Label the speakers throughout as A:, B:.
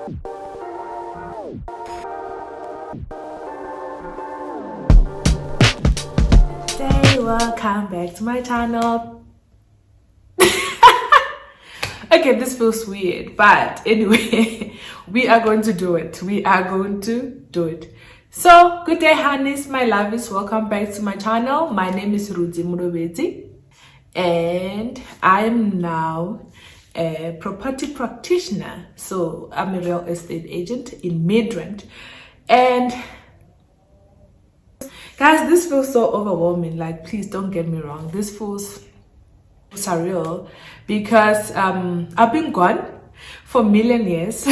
A: Hey, welcome back to my channel. Okay, this feels weird, but anyway, we are going to do it. So, good day, honeys, my lovies. Welcome back to my channel. My name is a.rudzie, and I am now a property practitioner. So, I'm a real estate agent in Midrand, and guys, this feels so overwhelming. Like, please don't get me wrong. This feels surreal because I've been gone for a million years.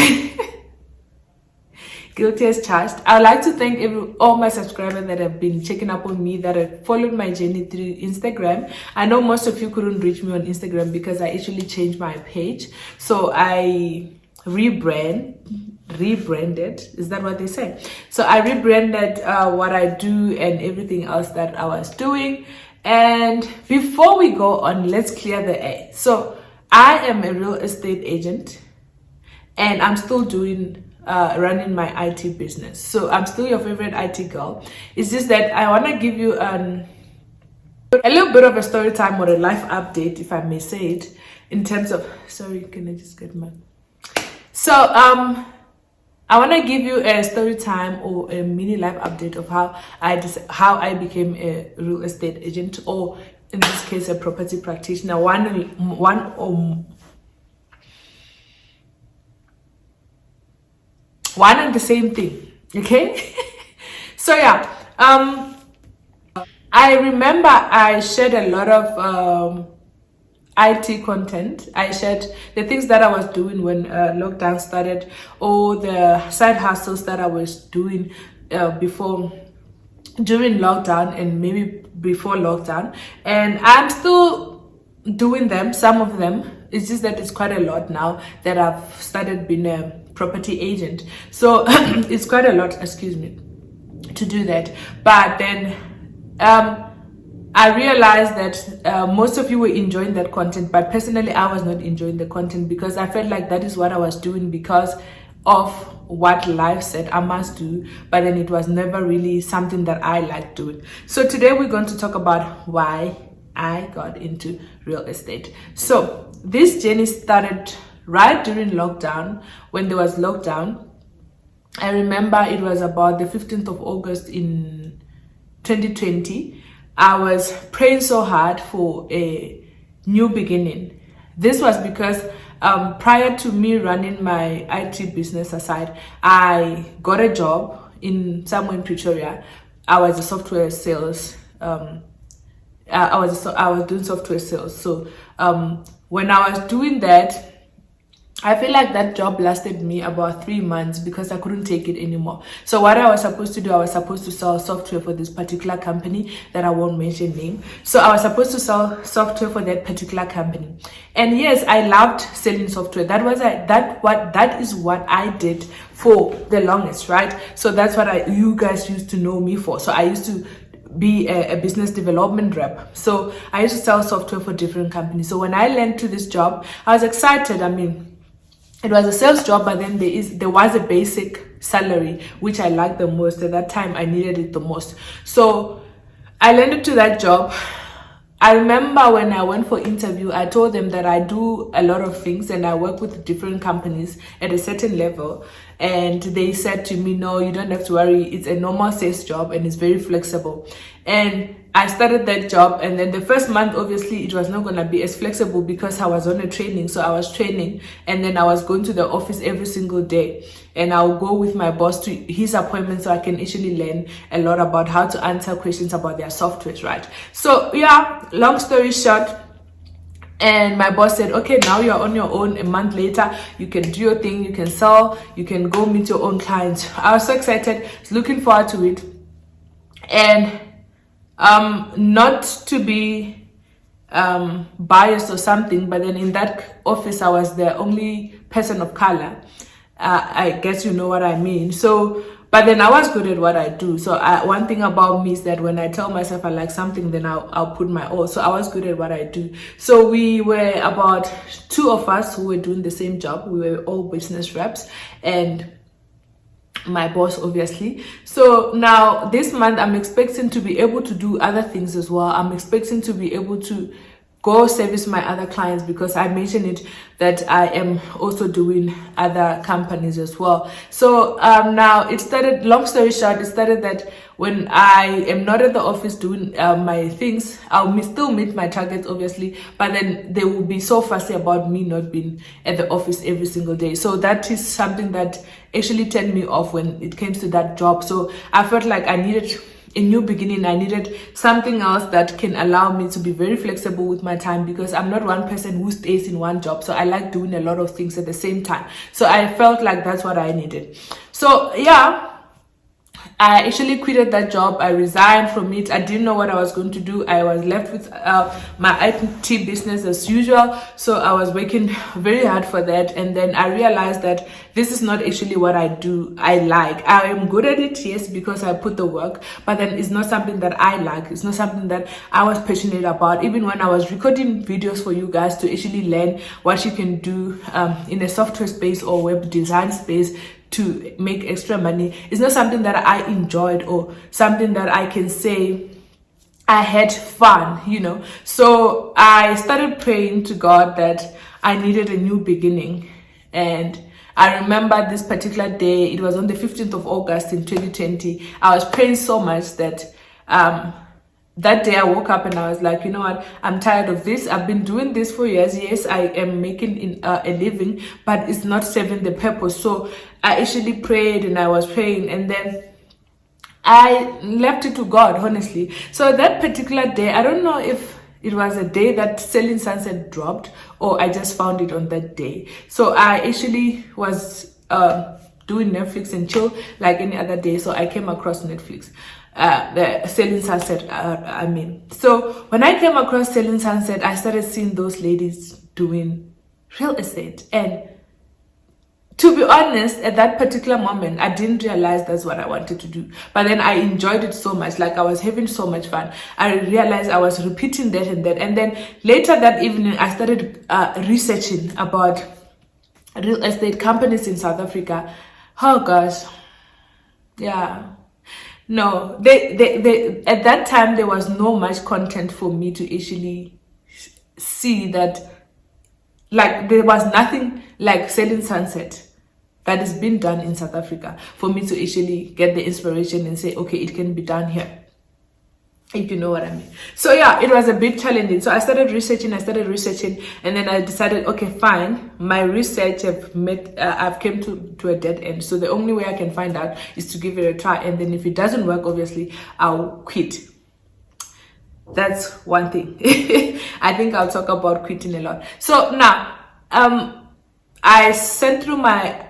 A: Guilty as charged. I'd like to thank all my subscribers that have been checking up on me, that have followed my journey through Instagram. I know most of you couldn't reach me on Instagram because I actually changed my page. So I rebranded, is that what they say? So I rebranded what I do and everything else that I was doing. And before we go on, let's clear the air. So I am a real estate agent and I'm still running my IT business. So I'm still your favorite IT girl. It's just that I want to give you a little bit of a story time or a life update, if I may say it, in terms of, sorry, can I just get my, so I want to give you a story time or a mini life update of how I became a real estate agent, or in this case a property practitioner. One and the same thing, okay? So yeah, I remember I shared a lot of IT content. I shared the things that I was doing when lockdown started, or the side hustles that I was doing during lockdown and maybe before lockdown, and I'm still doing them, some of them. It's just that it's quite a lot now that I've started being a property agent, so it's quite a lot, excuse me, to do that. But then I realized that most of you were enjoying that content, but personally I was not enjoying the content because I felt like that is what I was doing because of what life said I must do, but then it was never really something that I liked doing. So today we're going to talk about why I got into real estate. So this journey started right during lockdown. When there was lockdown, I remember it was about the 15th of August in 2020. I was praying so hard for a new beginning. This was because prior to me running my IT business aside, I got a job somewhere in Pretoria. I was a software sales. I was doing software sales. So when I was doing that, I feel like that job lasted me about 3 months because I couldn't take it anymore. So what I was supposed to do, I was supposed to sell software for this particular company that I won't mention name. So I was supposed to sell software for that particular company. And yes, I loved selling software. That is what I did for the longest, right? So that's what you guys used to know me for. So I used to be a business development rep. So I used to sell software for different companies. So when I landed to this job, I was excited. I mean, it was a sales job, but then there was a basic salary, which I liked the most. At that time, I needed it the most. So I landed to that job. I remember when I went for interview, I told them that I do a lot of things and I work with different companies at a certain level. And they said to me, no, you don't have to worry. It's a normal sales job and it's very flexible. And I started that job, and then the first month, obviously, it was not going to be as flexible because I was on a training. So I was training, and then I was going to the office every single day. And I'll go with my boss to his appointment so I can actually learn a lot about how to answer questions about their softwares, right? So yeah, long story short, and my boss said, okay, now you're on your own. A month later, you can do your thing, you can sell, you can go meet your own clients. I was so excited, looking forward to it. And not to be biased or something, but then in that office I was the only person of color. I guess you know what I mean. So but then I was good at what I do. So one thing about me is that when I tell myself I like something, then I'll put my all. So I was good at what I do. So we were about 2 of us who were doing the same job. We were all business reps, and my boss, obviously. So now this month I'm expecting to be able to do other things as well. I'm expecting to be able to go service my other clients, because I mentioned it that I am also doing other companies as well. So now it started, long story short, it started that when I am not at the office doing my things, I'll still meet my targets, obviously, but then they will be so fussy about me not being at the office every single day. So that is something that actually turned me off when it came to that job. So I felt like I needed a new beginning. I needed something else that can allow me to be very flexible with my time, because I'm not one person who stays in one job. So I like doing a lot of things at the same time. So I felt like that's what I needed. So yeah, I actually quitted that job. I resigned from it. I didn't know what I was going to do. I was left with my IT business as usual. So I was working very hard for that. And then I realized that this is not actually what I do. I like. I am good at it, yes, because I put the work. But then it's not something that I like. It's not something that I was passionate about. Even when I was recording videos for you guys to actually learn what you can do in a software space or web design space to make extra money, it's not something that I enjoyed or something that I can say I had fun, you know. So I started praying to God that I needed a new beginning. And I remember this particular day, it was on the 15th of August in 2020. I was praying so much that that day I woke up and I was like, you know what, I'm tired of this. I've been doing this for years. Yes, I am making a living, but it's not serving the purpose. So I actually prayed and I was praying, and then I left it to God, honestly. So that particular day, I don't know if it was a day that Selling Sunset dropped or I just found it on that day. So I actually was doing Netflix and chill like any other day. So I came across Netflix. The Selling Sunset, So when I came across Selling Sunset, I started seeing those ladies doing real estate. And to be honest, at that particular moment, I didn't realize that's what I wanted to do. But then I enjoyed it so much, like I was having so much fun. I realized I was repeating that and that. And then later that evening, I started researching about real estate companies in South Africa. Oh gosh. Yeah. No, they at that time there was no much content for me to actually see that, like there was nothing like Selling Sunset that has been done in South Africa for me to actually get the inspiration and say, okay, it can be done here, if you know what I mean. So yeah, it was a bit challenging. So I started researching, and then I decided, okay, fine, my research I've came to a dead end. So the only way I can find out is to give it a try, and then if it doesn't work, obviously I'll quit. That's one thing. I think I'll talk about quitting a lot. So now I sent through my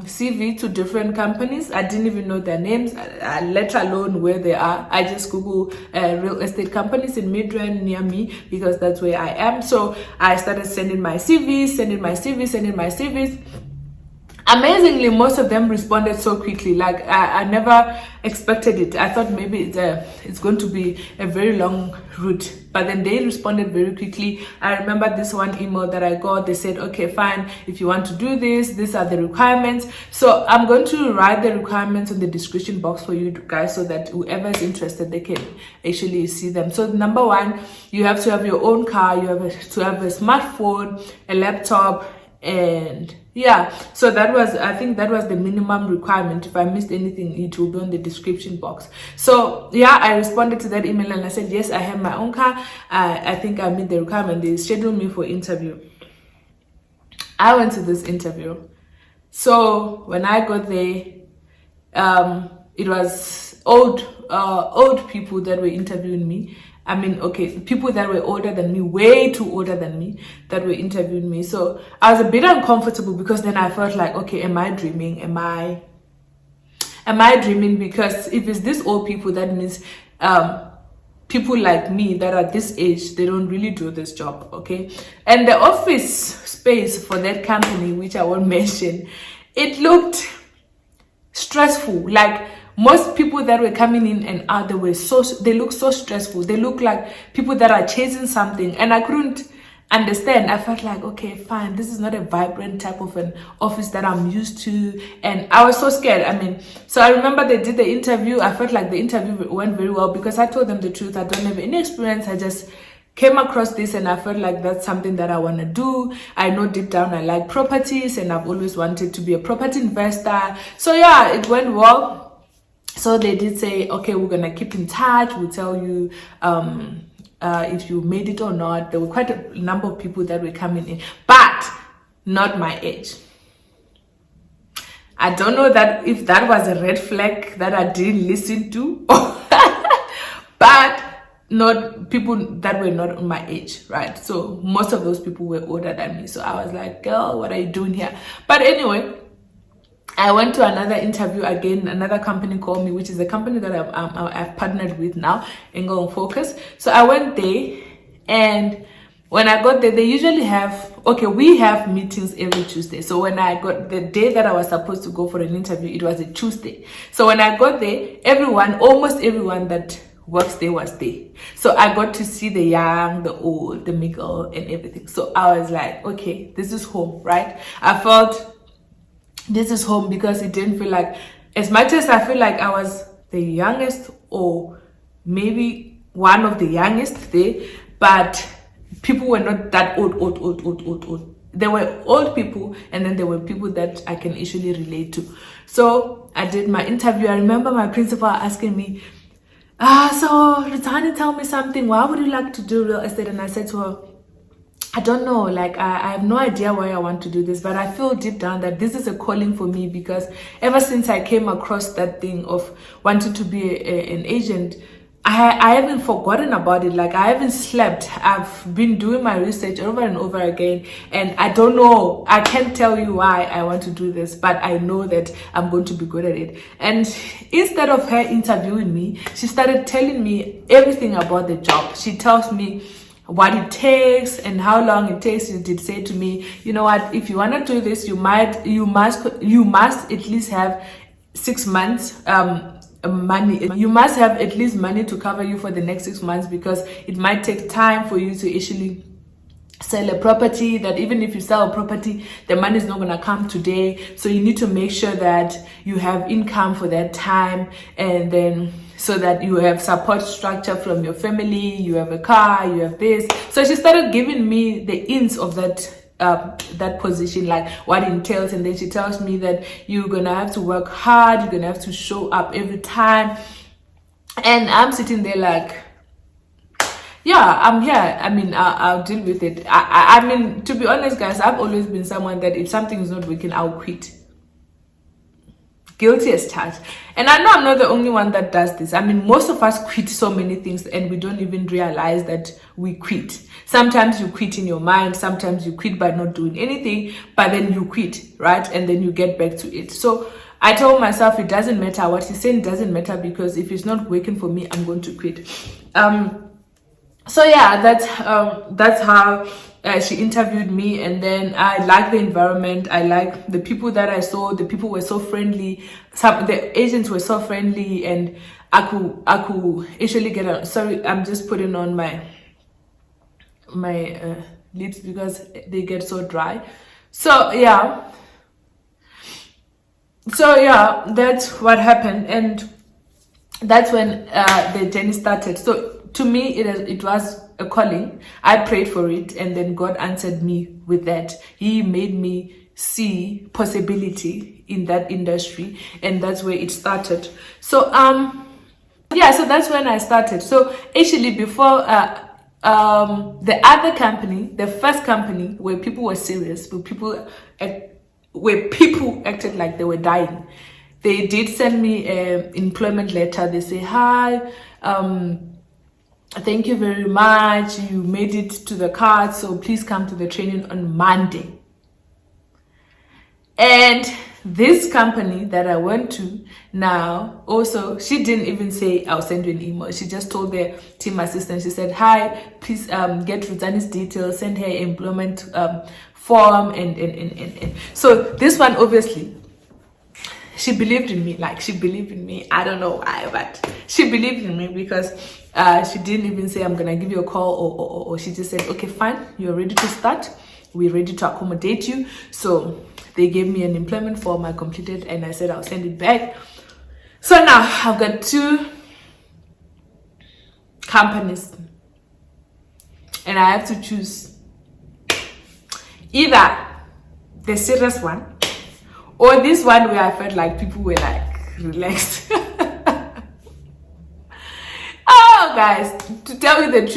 A: CV to different companies. I didn't even know their names, let alone where they are. I just Google real estate companies in Midrand near me, because that's where I am. So I started sending my CVs. Amazingly, most of them responded so quickly. Like I never expected it. I thought maybe it's going to be a very long route, but then they responded very quickly. I remember this one email that I got. They said, okay, fine, if you want to do this, these are the requirements. So I'm going to write the requirements in the description box for you guys, so that whoever is interested, they can actually see them. So number one, you have to have your own car, you have to have a smartphone, a laptop, and yeah, so I think that was the minimum requirement. If I missed anything, it will be on the description box. So yeah, I responded to that email and I said, yes, I have my own car. I think I meet the requirement. They scheduled me for interview. I went to this interview. So when I got there, it was old people that were interviewing me. I mean, okay, people that were older than me, way too older than me, that were interviewing me. So I was a bit uncomfortable, because then I felt like, okay, am I dreaming? Am I dreaming? Because if it's this old people, that means people like me that are this age, they don't really do this job, okay? And the office space for that company, which I won't mention, it looked stressful. Like most people that were coming in and out, they look so stressful. They look like people that are chasing something, and I couldn't understand. I felt like, okay, fine, this is not a vibrant type of an office that I'm used to, and I was so scared. I mean, so I remember they did the interview. I felt like the interview went very well because I told them the truth. I don't have any experience. I just came across this and I felt like that's something that I want to do. I know deep down I like properties and I've always wanted to be a property investor. So yeah, it went well. So they did say, okay, we're gonna keep in touch. We'll tell you if you made it or not. There were quite a number of people that were coming in, but not my age. I don't know that if that was a red flag that I didn't listen to, but not people that were not my age, right? So most of those people were older than me. So I was like, girl, what are you doing here? But anyway, I went to another interview again. Another company called me, which is a company that I've partnered with now, Angle and Focus. So I went there, and when I got there, they usually we have meetings every Tuesday. So when I got the day that I was supposed to go for an interview, it was a Tuesday. So when I got there, almost everyone that works there was there. So I got to see the young, the old, the middle, and everything. So I was like, okay, this is home, right? I felt this is home because it didn't feel like, as much as I feel like I was the youngest or maybe one of the youngest there, but people were not that old. There were old people, and then there were people that I can easily relate to. So I did my interview. I remember my principal asking me, so Rizani, tell me something. Why would you like to do real estate? And I said to her, I don't know, like I have no idea why I want to do this, but I feel deep down that this is a calling for me, because ever since I came across that thing of wanting to be an agent, I haven't forgotten about it. Like I haven't slept. I've been doing my research over and over again, and I don't know, I can't tell you why I want to do this, but I know that I'm going to be good at it. And instead of her interviewing me, she started telling me everything about the job. She tells me what it takes and how long it takes. You did say to me, you know what, if you want to do this, you must at least have 6 months money. You must have at least money to cover you for the next 6 months, because it might take time for you to actually sell a property, that even if you sell a property, the money is not going to come today. So you need to make sure that you have income for that time, and then so that you have support structure from your family, you have a car, you have this. So she started giving me the ins of that position, like what it entails. And then she tells me that you're gonna have to work hard, you're gonna have to show up every time. And I'm sitting there like, yeah, I'm here. I mean, I'll deal with it. I mean, to be honest, guys, I've always been someone that if something is not working, I'll quit. Guilty as charged. And I know I'm not the only one that does this. I mean, most of us quit so many things and we don't even realize that we quit. Sometimes you quit in your mind, sometimes you quit by not doing anything, but then you quit, right? And then you get back to it. So I told myself it doesn't matter. What he's saying doesn't matter, because if it's not working for me, I'm going to quit. So yeah, that's how she interviewed me. And then I like the environment. I like the people that I saw. The people were so friendly. The agents were so friendly, and I could actually get a, sorry, I'm just putting on my lips because they get so dry. So yeah, that's what happened, and that's when the journey started. So to me, it was a calling. I prayed for it, and then God answered me with that. He made me see possibility in that industry, and that's where it started. So so that's when I started. So actually, before the other company, the first company where people were serious, where people acted like they were dying, they did send me an employment letter. They say, hi, thank you very much, you made it to the card, so please come to the training on Monday. And this company that I went to now, also, she didn't even say I'll send you an email. She just told their team assistant, she said, hi, please get Ruzani's details, send her employment form, and so this one, obviously, she believed in me. Like, she believed in me. I don't know why, but she believed in me because she didn't even say, I'm gonna give you a call, or she just said, okay, fine, you're ready to start, we're ready to accommodate you. So they gave me an employment form, I completed, and I said I'll send it back. So now I've got 2 companies, and I have to choose either the serious one or this one where I felt like people were like relaxed. Oh, guys, to tell you the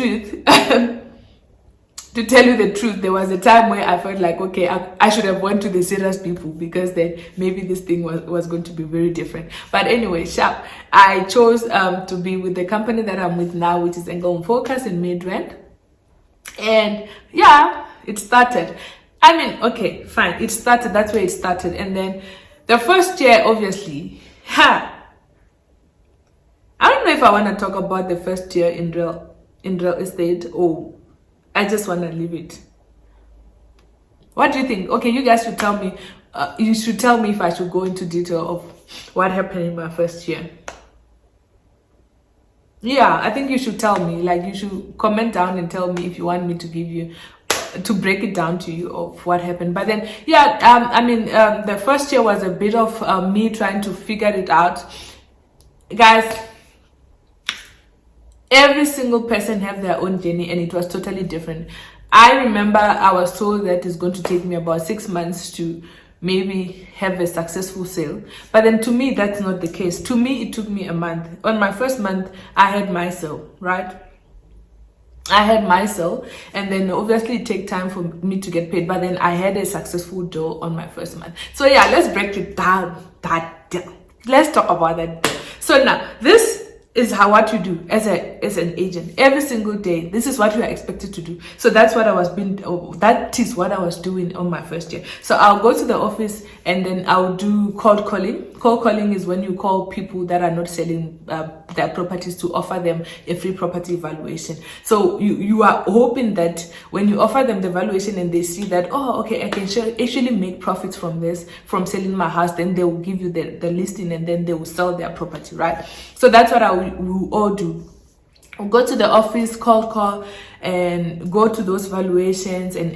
A: truth, there was a time where I felt like, okay, I should have went to the serious people, because then maybe this thing was going to be very different. But anyway, sharp, I chose to be with the company that I'm with now, which is Focus in Rebrand. And yeah, it started. I mean, okay, fine, it started, that's where it started. And then the first year, obviously, I don't know if I want to talk about the first year in real estate, or I just want to leave it. What do you think? Okay, you guys should tell me. You should tell me if I should go into detail of what happened in my first year. Yeah, I think you should tell me. Like, you should comment down and tell me if you want me to give you, to break it down to you of what happened. But then, yeah, I mean, the first year was a bit of me trying to figure it out. Guys, every single person have their own journey, and it was totally different. I remember I was told that it's going to take me about 6 months to maybe have a successful sale. But then to me, that's not the case. To me, it took me a month. On my first month, I had my sale, right? I had my sale, and then obviously it take time for me to get paid. But then I had a successful deal on my first month. So yeah, let's break it down. Let's talk about that deal. So now, this is what you do as an agent every single day. This is what you are expected to do. So that's what that is what I was doing on my first year. So I'll go to the office, and then I'll do cold calling. Cold calling is when you call people that are not selling their properties to offer them a free property evaluation. So you are hoping that when you offer them the valuation and they see that, oh, okay, I can actually make profits from this, from selling my house, then they will give you the listing, and then they will sell their property, right? So that's what we will all do. We'll go to the office, call, and go to those valuations, and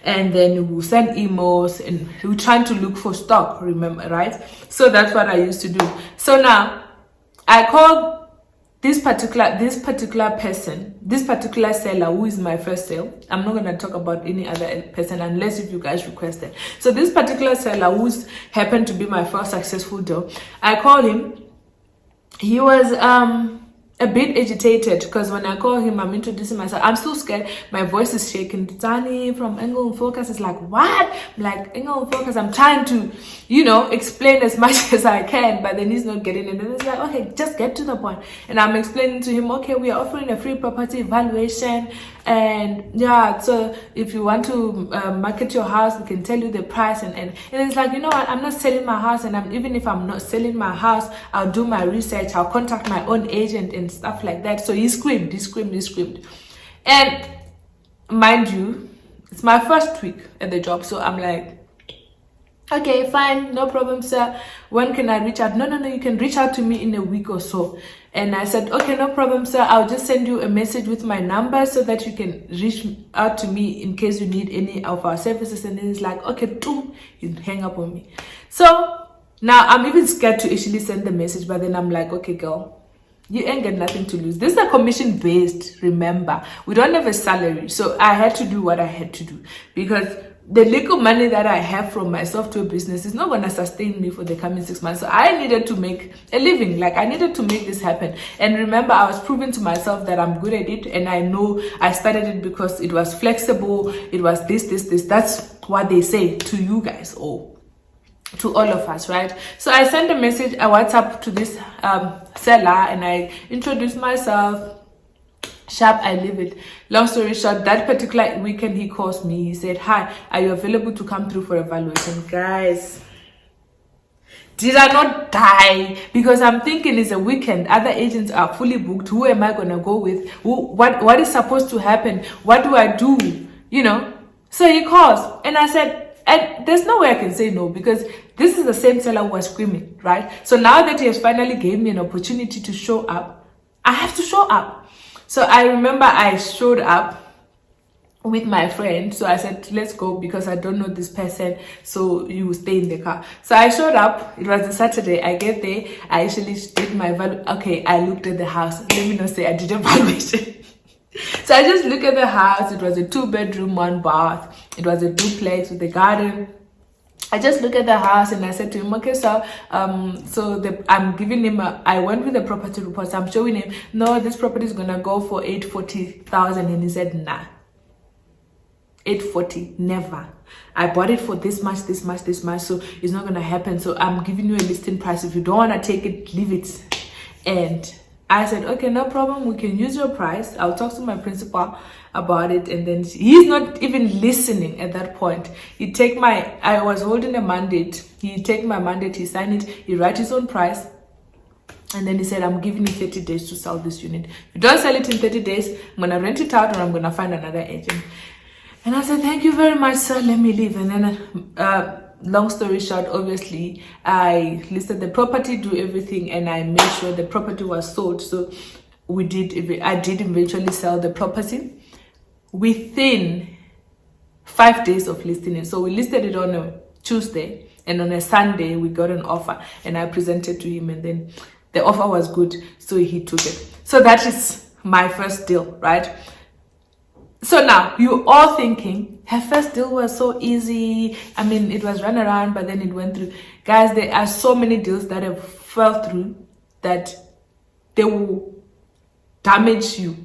A: then we'll send emails, and we're trying to look for stock, remember, right? So that's what I used to do. So now I called this particular person, this particular seller who is my first sale. I'm not going to talk about any other person unless if you guys request it. So this particular seller who's happened to be my first successful deal, I called him. He was a bit agitated, because when I call him, I'm introducing myself. I'm so scared. My voice is shaking. Tani from Focus is like, what? I'm like, Focus, I'm trying to, explain as much as I can, but then he's not getting it. And then he's like, okay, just get to the point. And I'm explaining to him, okay, we are offering a free property evaluation. And yeah, so if you want to market your house, we can tell you the price. And it's like, you know what, I'm not selling my house. And even if I'm not selling my house, I'll do my research. I'll contact my own agent and stuff like that. So he screamed. And mind you, it's my first week at the job. So I'm like, okay, fine, no problem, sir. When can I reach out? No, you can reach out to me in a week or so. And I said, okay, no problem, sir. I'll just send you a message with my number so that you can reach out to me in case you need any of our services. And then he's like, okay, boom, you hang up on me. So now I'm even scared to actually send the message, but then I'm like, okay, girl, you ain't got nothing to lose. This is a commission based, remember. We don't have a salary. So I had to do what I had to do, because the little money that I have from my software business is not going to sustain me for the coming 6 months. So I needed to make a living. Like, I needed to make this happen. And remember, I was proving to myself that I'm good at it. And I know I started it because it was flexible. It was this. That's what they say to you guys, or to all of us, right? So I sent a message, a WhatsApp to this seller, and I introduced myself. Sharp, I leave it. Long story short, that particular weekend he calls me. He said, hi, are you available to come through for evaluation? Guys, did I not die? Because I'm thinking it's a weekend. Other agents are fully booked. Who am I going to go with? What is supposed to happen? What do I do? So he calls, and I said, And there's no way I can say no, because this is the same seller who was screaming, right? So now that he has finally gave me an opportunity to show up, I have to show up. So I remember I showed up with my friend. So I said, let's go, because I don't know this person, so you will stay in the car. So I showed up. It was a Saturday. I get there. I actually did my I looked at the house. Let me not say I did a valuation. So I just looked at the house. It was a 2-bedroom, 1 bath. It was a duplex with a garden. I just looked at the house and I said to him, okay, so I'm giving him I went with the property reports. I'm showing him, no, this property is gonna go for 840,000, and he said, nah, 840, never. I bought it for this much, this much, this much, so it's not gonna happen. So I'm giving you a listing price. If you don't wanna take it, leave it. And I said, okay, no problem, we can use your price. I'll talk to my principal about it. And then he's not even listening at that point. I was holding a mandate. He take my mandate, he sign it, he write his own price. And then he said, I'm giving you 30 days to sell this unit. If you don't sell it in 30 days, I'm gonna rent it out, or I'm gonna find another agent. And I said, thank you very much, sir, let me leave. And then long story short, obviously, I listed the property, do everything, and I made sure the property was sold. So I did eventually sell the property within 5 days of listing it. So we listed it on a Tuesday, and on a Sunday, we got an offer, and I presented to him, and then the offer was good, so he took it. So that is my first deal, right? So now you all thinking, her first deal was so easy. I mean, it was run around, but then it went through. Guys, there are so many deals that have fell through that they will damage you.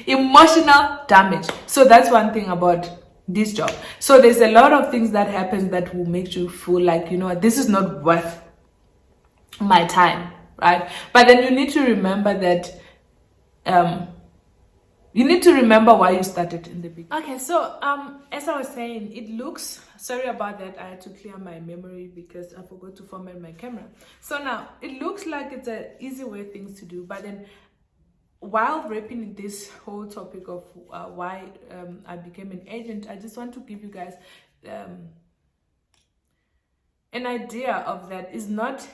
A: Emotional damage. So that's one thing about this job. So there's a lot of things that happens that will make you feel like, you know, this is not worth my time, right? But then you need to remember that you need to remember why you started in the beginning. Okay, so as I was saying, it looks, sorry about that, I had to clear my memory because I forgot to format my camera. So now it looks like it's an easy way things to do, but then while wrapping this whole topic of why I became an agent, I just want to give you guys an idea of that is not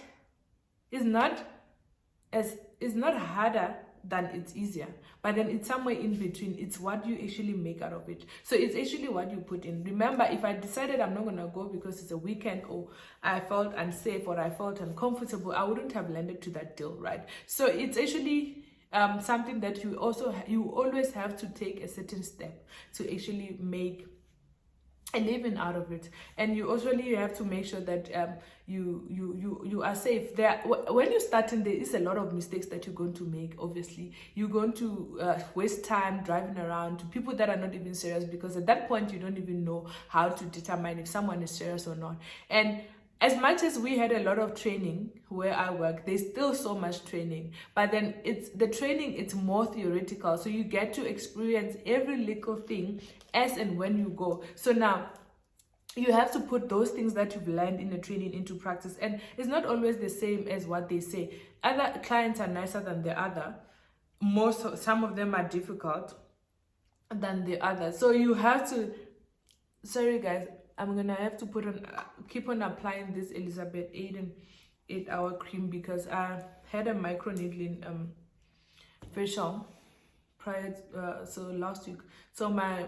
A: harder than it's easier, but then it's somewhere in between. It's what you actually make out of it. So it's actually what you put in. Remember, if I decided I'm not gonna go because it's a weekend, or I felt unsafe, or I felt uncomfortable, I wouldn't have landed to that deal, right? So it's actually something that you always have to take a certain step to actually make a living out of it. And you have to make sure that you are safe. When you're starting, there is a lot of mistakes that you're going to make. Obviously, you're going to waste time driving around to people that are not even serious, because at that point you don't even know how to determine if someone is serious or not. And as much as we had a lot of training where I work, there's still so much training, but then it's more theoretical. So you get to experience every little thing as and when you go. So now you have to put those things that you've learned in the training into practice. And it's not always the same as what they say. Other clients are nicer than the other. Some of them are difficult than the other. So you have to, sorry guys, I'm gonna have to keep on applying this Elizabeth Aiden 8-hour cream, because I had a micro needling facial prior so last week. So my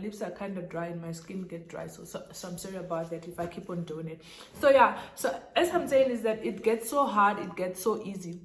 A: lips are kind of dry and my skin get dry. So I'm sorry about that if I keep on doing it. So yeah, so as I'm saying is that it gets so hard, it gets so easy.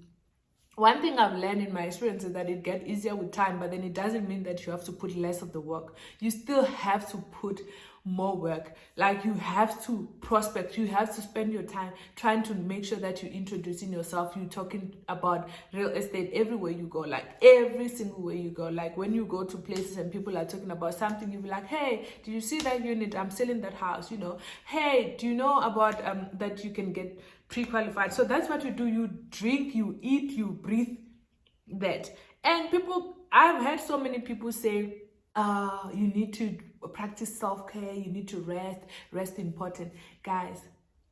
A: One thing I've learned in my experience is that it gets easier with time, but then it doesn't mean that you have to put less of the work. You still have to put more work. Like, you have to prospect, you have to spend your time trying to make sure that you're introducing yourself, you're talking about real estate everywhere you go, like every single way you go. Like when you go to places and people are talking about something, you'll be like, hey, do you see that unit? I'm selling that house, you know. Hey, do you know about that you can get pre-qualified? So that's what you do. You drink, you eat, you breathe that. And I've heard so many people say, you need to practice self-care, you need to rest important. Guys,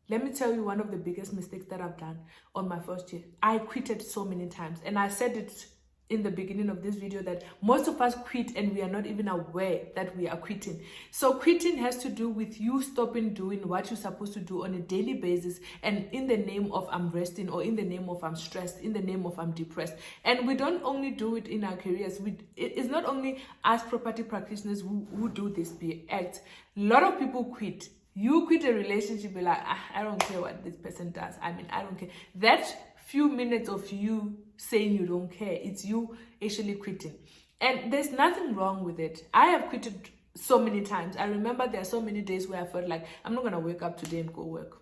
A: let me tell you one of the biggest mistakes that I've done on my first year. I quitted so many times, and I said it in the beginning of this video that most of us quit and we are not even aware that we are quitting. So quitting has to do with you stopping doing what you're supposed to do on a daily basis, and in the name of I'm resting, or in the name of I'm stressed, in the name of I'm depressed. And we don't only do it in our careers. It's not only us property practitioners who do this act. A lot of people quit. You quit a relationship, be like, I don't care what this person does. I mean, I don't care. That few minutes of you saying you don't care, it's you actually quitting. And there's nothing wrong with it. I have quitted so many times. I remember there are so many days where I felt like I'm not gonna wake up today and go work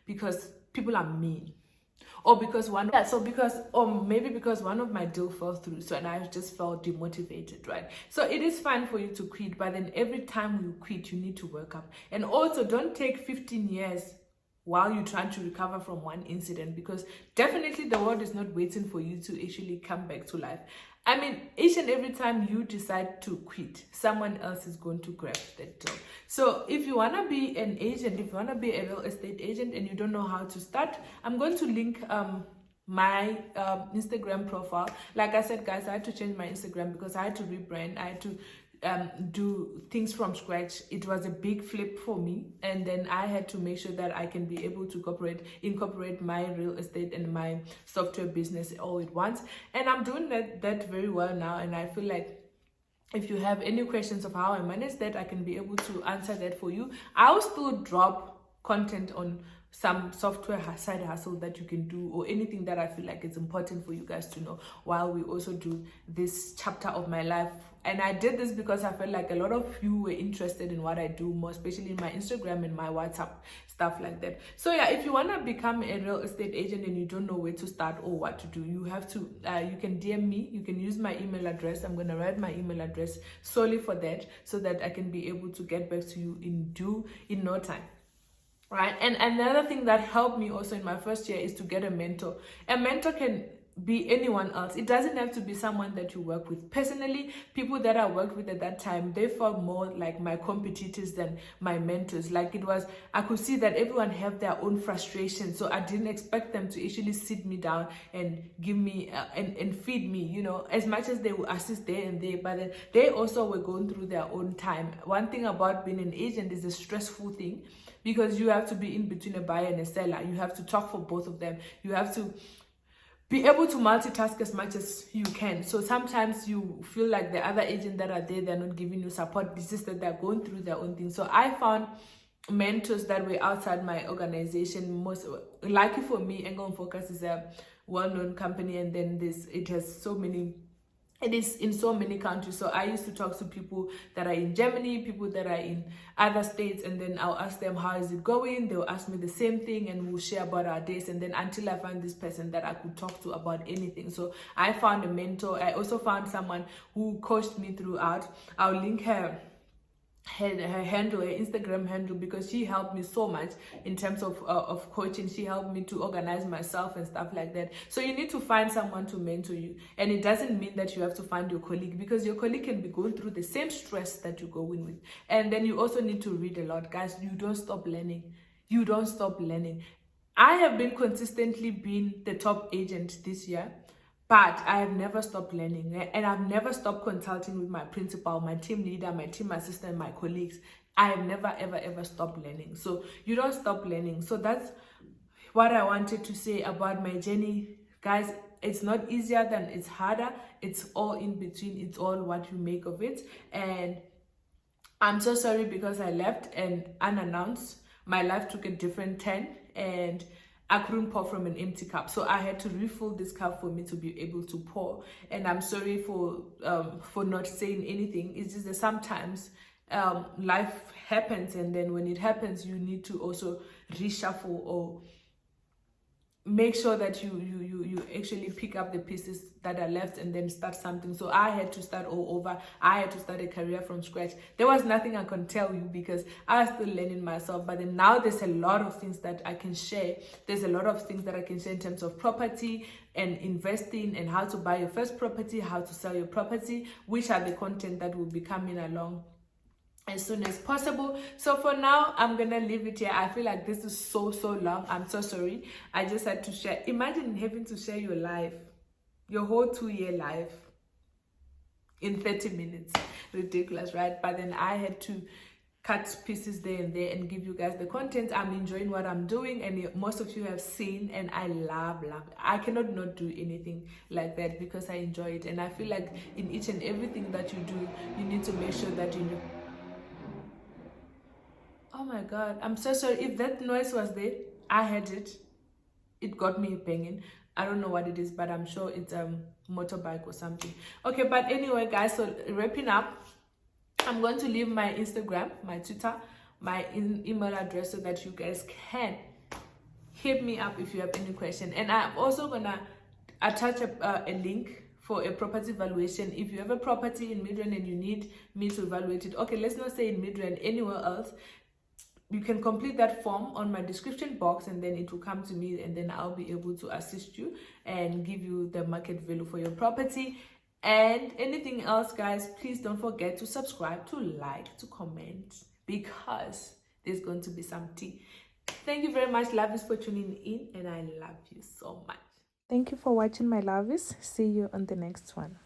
A: because people are mean, or because maybe because one of my deal fell through, so and I just felt demotivated, right? So it is fine for you to quit, but then every time you quit, you need to work up. And also, don't take 15 years while you're trying to recover from one incident, because definitely the world is not waiting for you to actually come back to life. I mean, each and every time you decide to quit, someone else is going to grab that job. So if you want to be an agent, if you want to be a real estate agent and you don't know how to start, I'm going to link my Instagram profile. Like I said, guys, I had to change my Instagram because I had to rebrand. I had to do things from scratch. It was a big flip for me, and then I had to make sure that I can be able to incorporate my real estate and my software business all at once. And I'm doing that very well now, and I feel like if you have any questions of how I manage that, I can be able to answer that for you. I'll still drop content on some software side hustle that you can do, or anything that I feel like it's important for you guys to know while we also do this chapter of my life. And I did this because I felt like a lot of you were interested in what I do, more especially in my Instagram and my WhatsApp, stuff like that. So yeah, if you want to become a real estate agent and you don't know where to start or what to do, you have to you can DM me. You can use my email address. I'm going to write my email address solely for that, so that I can be able to get back to you in no time. Right. And another thing that helped me also in my first year is to get a mentor. A mentor can be anyone else. It doesn't have to be someone that you work with. Personally, people that I worked with at that time, they felt more like my competitors than my mentors. Like I could see that everyone have their own frustrations. So I didn't expect them to actually sit me down and give me and feed me, you know, as much as they will assist there and there, but then they also were going through their own time. One thing about being an agent is a stressful thing, because you have to be in between a buyer and a seller. You have to talk for both of them. You have to be able to multitask as much as you can. So sometimes you feel like the other agents that are there, they're not giving you support. It's just that they're going through their own thing. So I found mentors that were outside my organization. Most lucky for me, Engel Focus is a well-known company, and then it is in so many countries. So I used to talk to people that are in Germany, people that are in other states, and then I'll ask them, how is it going? They'll ask me the same thing, and we'll share about our days. And then until I find this person that I could talk to about anything. So I found a mentor. I also found someone who coached me throughout. I'll link her handle, her Instagram handle, because she helped me so much in terms of coaching. She helped me to organize myself and stuff like that. So you need to find someone to mentor you, and it doesn't mean that you have to find your colleague, because your colleague can be going through the same stress that you go in with. And then you also need to read a lot, guys. You don't stop learning. I have been consistently being the top agent this year, but I have never stopped learning, and I've never stopped consulting with my principal, my team leader, my team assistant, my colleagues. I have never, ever stopped learning. So you don't stop learning. So that's what I wanted to say about my journey. Guys, it's not easier than it's harder. It's all in between. It's all what you make of it. And I'm so sorry because I left and unannounced. My life took a different turn, and I couldn't pour from an empty cup. So I had to refill this cup for me to be able to pour. And I'm sorry for not saying anything. It's just that sometimes life happens, and then when it happens, you need to also reshuffle or make sure that you actually pick up the pieces that are left and then start something. So I had to start all over. I had to start a career from scratch. There was nothing I can tell you because I was still learning myself. But then now there's a lot of things that I can share. There's a lot of things that I can share in terms of property and investing, and how to buy your first property, how to sell your property, which are the content that will be coming along as soon as possible. So for now, I'm gonna leave it here. I feel like this is so long. I'm so sorry. I just had to share. Imagine having to share your life your whole 2 year life in 30 minutes. Ridiculous, right? But then I had to cut pieces there and there and give you guys the content. I'm enjoying what I'm doing, and most of you have seen, and I love it. I cannot not do anything like that because I enjoy it. And I feel like in each and everything that you do, you need to make sure that you know. Oh my god, I'm so sorry if that noise was there. I heard it. It got me banging. I don't know what it is, but I'm sure it's motorbike or something. Okay, but anyway guys, so wrapping up, I'm going to leave my Instagram, my Twitter, my email address so that you guys can hit me up if you have any question. And I'm also gonna attach a link for a property valuation. If you have a property in Midrand and you need me to evaluate it, okay, let's not say in Midrand, anywhere else, you can complete that form on my description box, and then it will come to me, and then I'll be able to assist you and give you the market value for your property. And anything else, guys, please don't forget to subscribe, to like, to comment, because there's going to be some tea. Thank you very much, lovies, for tuning in, and I love you so much. Thank you for watching, my lovies. See you on the next one.